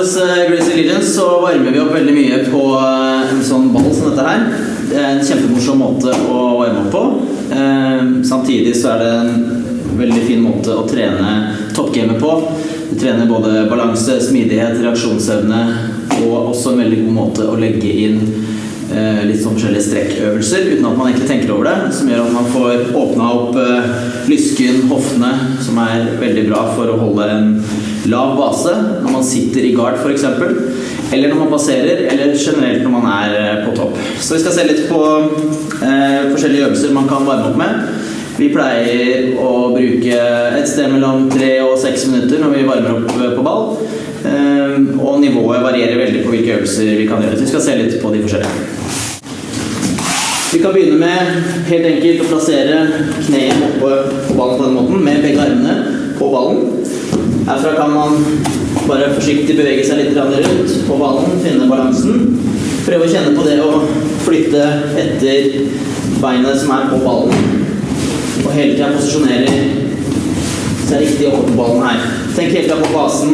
hos Gracie Legions så varmer vi opp veldig mye på en sånn ball som dette her. Det en kjempemorsom måte å varme opp på. Samtidig så det en veldig fin måte å trene toppgamet på. Du trener både balanse, smidighet, reaksjonsevne og også en veldig god måte å legge inn litt sånn forskjellige strekkøvelser uten at man egentlig tenker over det, som gjør at man får åpnet opp lysken, hoftene, som veldig bra for å holde en lav base når man sitter i guard for eksempel, eller når man passerer, eller generelt når man på topp. Så vi skal se litt på forskjellige øvelser man kan varme opp med. Vi pleier å bruke et sted mellom 3 og 6 minutter når vi varmer opp på ball, og nivået varierer veldig på hvilke øvelser vi kan gjøre. Så vi skal se litt på de forskjellige. Vi kan begynne med helt enkelt å plassere kneet oppe på ballen på denne måten, med begge armene på ballen. Herfra kan man bare forsiktig bevege seg litt rundt på ballen, finne balansen. Prøve å kjenne på det å flytte etter beinet som på ballen. Og hele tiden posisjonere seg riktig oppe på ballen her. Tenk hele tiden på basen,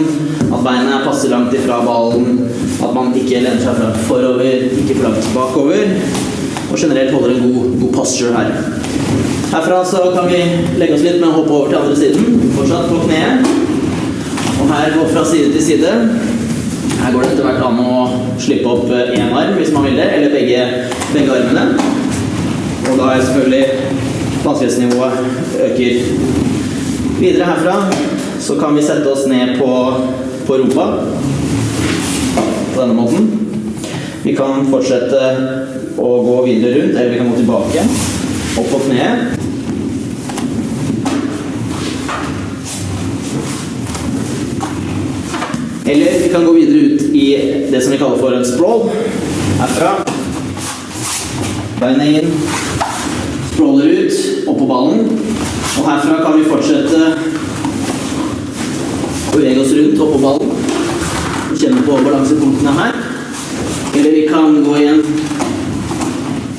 at beinet passer langt ifra ballen, at man ikke lener seg forover, ikke for langt bakover, og generelt holder en god posture her. Herfra så kan vi legge oss litt med å hoppe over til andre siden, fortsatt på kneet. Og her gå fra side til side. Her går det etter hvert an å slippe opp en arm hvis man vil det, eller begge armene. Og da selvfølgelig vanskelighetsnivået øker. Videre herfra så kan vi sette oss ned på rumpa på denne måten. Vi kan fortsette å gå videre rundt, eller vi kan gå tilbake opp på kneet. Eller vi kan gå videre ut i det som vi kaller for en sprawl. Herfra. Beina inn. Sprawler ut, opp på ballen. Og herfra kan vi fortsette å bevege oss rundt opp på ballen. Kjenne på balansepunktene her. Eller vi kan gå i en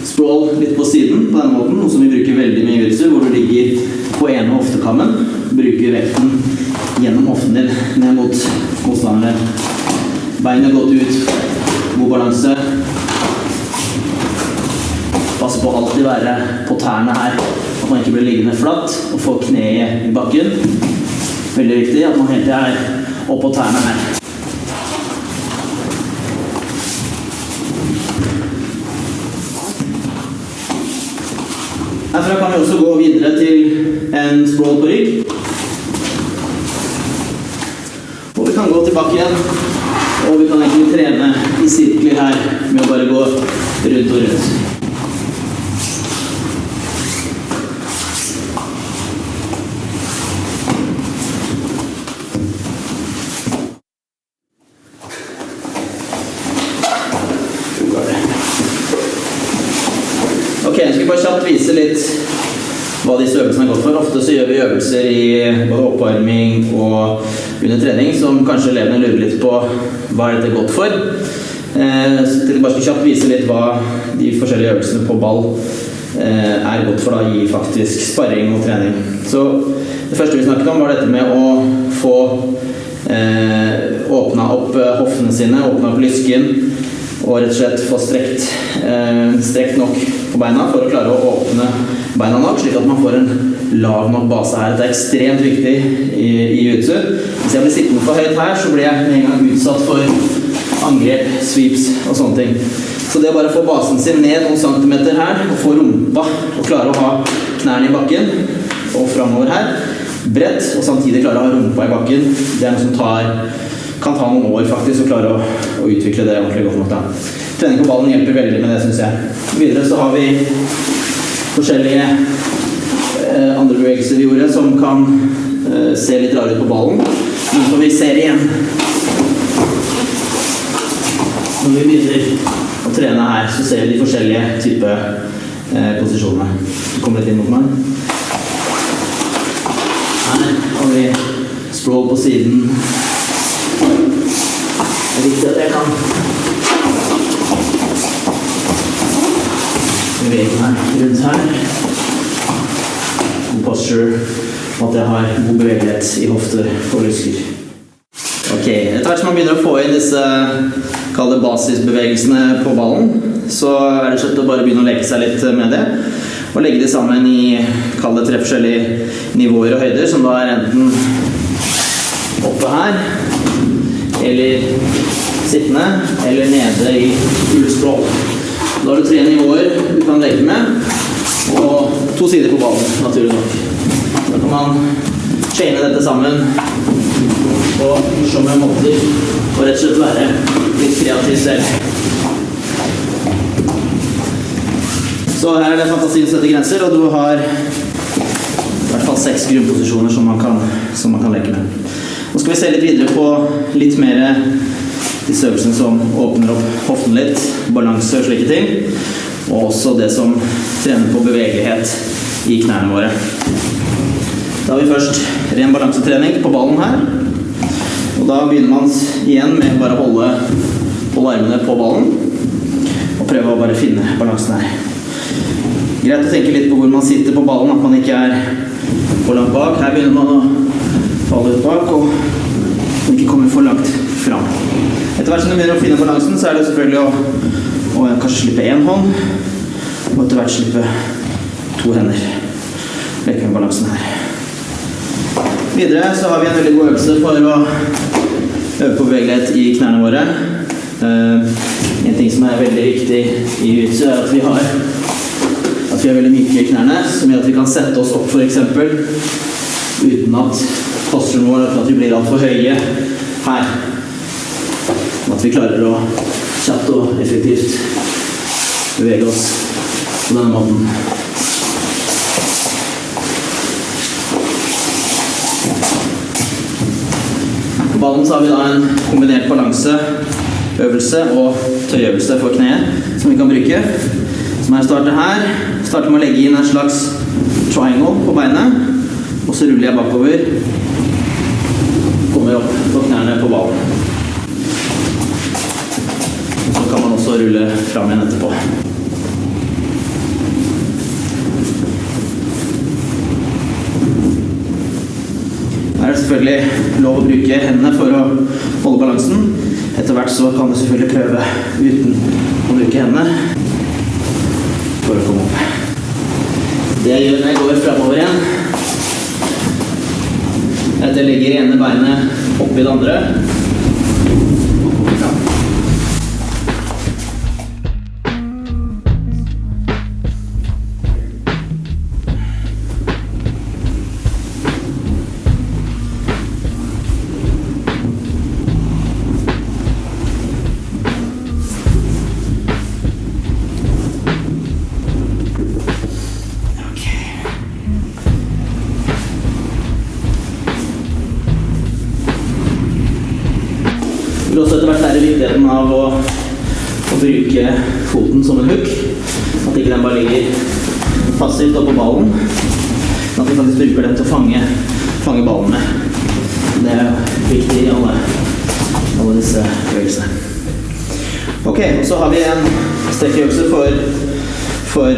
sprawl litt på siden på denne måten, noe som vi bruker veldig mye i jiu-jitsu, hvor du ligger på ene hoftekammen, bruker vekten gjennom hoften din ned mot motstanderen. Beinet godt ut, god balanse. Pass på å alltid være på tærne her, at man ikke blir liggende flatt og få kneet i bakken. Veldig viktig at man helt opp på tærne her. Herfra kan vi også gå videre til en sprawl på rygg. Og vi kan gå tilbake igjen, og vi kan egentlig trene i sirkler her med å bare gå rundt og rundt. Ok, jeg skal bare kjapt vise litt hva disse øvelsene gått for. Ofte så gjør vi øvelser i både oppvarming og under trening, som kanskje elevene lurer litt på hva dette gått for. Så jeg bare skal kjapt vise litt hva de forskjellige øvelsene på ball gått for da, i faktisk sparring og trening. Så det første vi snakket om var dette med å få åpnet opp hoftene sine, åpnet opp lysken, og rett og slett få strekt nok på beina for å klare å åpne beina nok, slik at man får en lav nok base her. Det ekstremt viktig i jiu-jitsu. Hvis jeg blir sittende for høyt her, så blir jeg med en gang utsatt for angrep, sweeps og sånne ting. Så det å bare få basen sin ned noen centimeter her, og få rumpa, og klare å ha knærne i bakken, og fremover her, bredt, og samtidig klare å ha rumpa i bakken, det noe som kan ta noen år faktisk å klare å utvikle det ordentlig godt nok da. Trening på ballen hjelper veldig med det, synes jeg. Videre så har vi forskjellige andre bevegelser vi gjorde som kan se litt rare ut på ballen. Noe som vi ser igjen når vi begynner å trene her, så ser vi de forskjellige typer posisjoner. Kom litt inn mot meg. Her har vi sprawl på siden. Det er viktig at jeg kan bevege meg rundt her. God posture, og at jeg har god bevegelighet i hofter og lysker. Ok, Ok, etter hvert som man begynner å få inn disse kalde basisbevegelsene på ballen, så det slett å bare begynne å leke seg litt med det, og legge de sammen i kalde 3 forskjellige nivåer og høyder, som da enten oppe her, eller sittende, eller nede i ullstrål. Da har du 3 nivåer du kan leke med, og 2 sider på ballen, naturlig nok. Da kan man chaine dette sammen på morsomme måter, og rett og slett være litt kreativ selv. Så her det fantasien setter grenser, og du har i hvert fall 6 grunnposisjoner som man kan leke med. Nå skal vi se litt videre på litt mer disse øvelsene som åpner opp hoften litt, balanse og slike ting, og også det som trener på bevegelighet i knærne våre. Da har vi først ren balansetrening på ballen her, og da begynner man igjen med bare å holde armene på ballen, og prøve å bare finne balansen her. Greit å tenke litt på hvor man sitter på ballen, at man ikke for langt bak. Her begynner man å falle ut bak, og man ikke kommer for langt fram. Etter hvert som du begynner å finne balansen, så det selvfølgelig å kanskje slippe en hånd, og etter hvert slippe 2 hender. Leke med balansen her. Videre så har vi en veldig god øvelse for å øve på bevegelighet i knærne våre. En ting som veldig viktig i jiu-jitsu at vi er veldig myke i knærne, som gjør at vi kan sette oss opp for eksempel, uten at posturen vår, at vi blir alt for høye her. At vi klarer å kjapt og effektivt bevege oss på denne måten. På ballen så har vi da en kombinert balanseøvelse og tøyøvelse for kneet som vi kan bruke. Som starter med å legge inn en slags triangle på beinet, og så ruller jeg bakover, kommer opp på knærne på ballen. Så kan man også rulle fram igjen etterpå. Her det selvfølgelig lov å bruke hendene for å holde balansen. Etter hvert så kan du selvfølgelig prøve uten å bruke hendene for å komme opp. Det jeg gjør når jeg går fremover igjen, at jeg legger ene beinet opp i det andre og kommer fram. Vi vil også etter hvert lære viktigheten av å bruke foten som en hook. At ikke den bare ligger passivt oppå ballen, men at vi faktisk bruker den til å fange ballen med. Det viktig i alle disse øvelsene. Ok, og så har vi en strekkøvelse for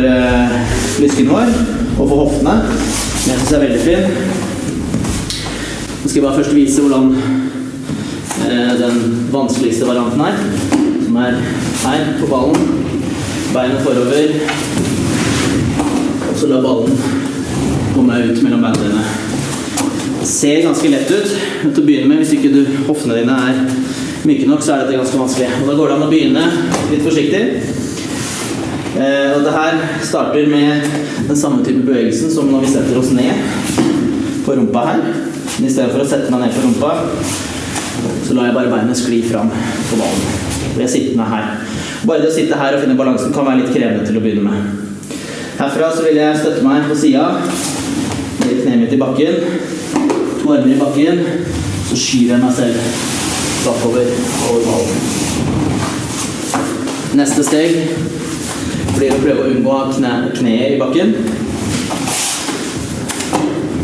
lysken vår og for hoftene. Den synes jeg veldig fin. Nå skal jeg bare først vise hvordan den vanskeligste varianten her, som her på ballen, beinet forover, og så la ballen komme ut mellom beina. Det ser ganske lett ut, men til å begynne med, hvis ikke hoftene dine myke nok, så dette ganske vanskelig. Og da går det an å begynne litt forsiktig. Og det her starter med den samme type bevegelsen som når vi setter oss ned på rumpa her. Men i stedet for å sette meg ned på rumpa, så lar jeg bare beinet skli fram på ballen. Og jeg sitter med her. Bare det å sitte her og finne balansen kan være litt krevende til å begynne med. Herfra så vil jeg støtte meg på siden, legge kneet mitt i bakken, 2 armer i bakken, så skyver jeg meg selv bakover over ballen. Neste steg blir å prøve å unngå å ha kneet i bakken.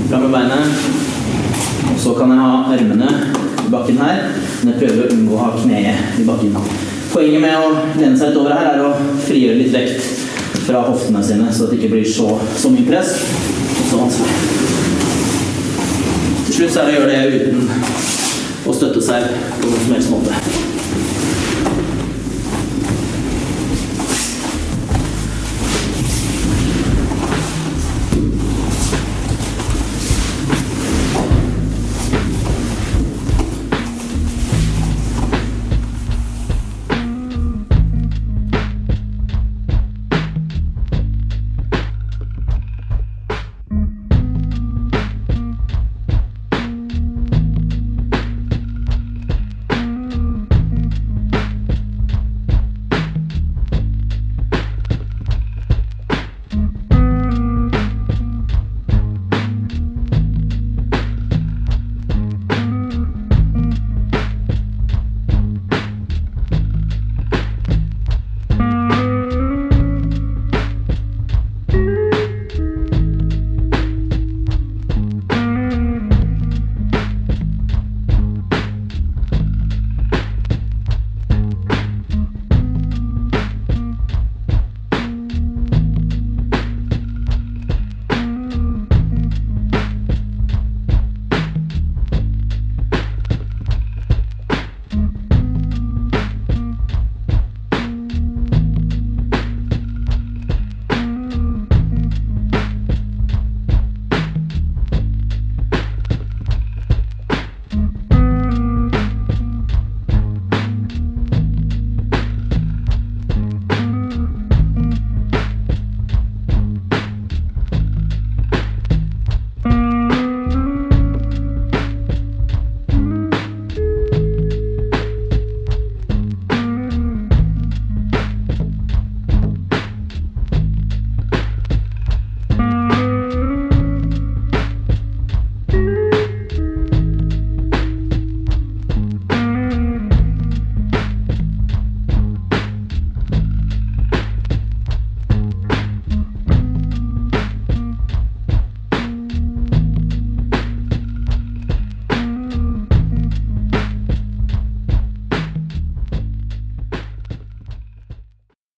Fram med beinet, og så kan jeg ha armene bakken her, men jeg prøver å unngå å ha kneet i bakken. Poenget med å lene seg litt over her å frigjøre litt vekt fra hoftene sine, så at det ikke blir så mye press og så vanskelig. Til slutt så det å gjøre det uten støtte seg på noen som helst måte.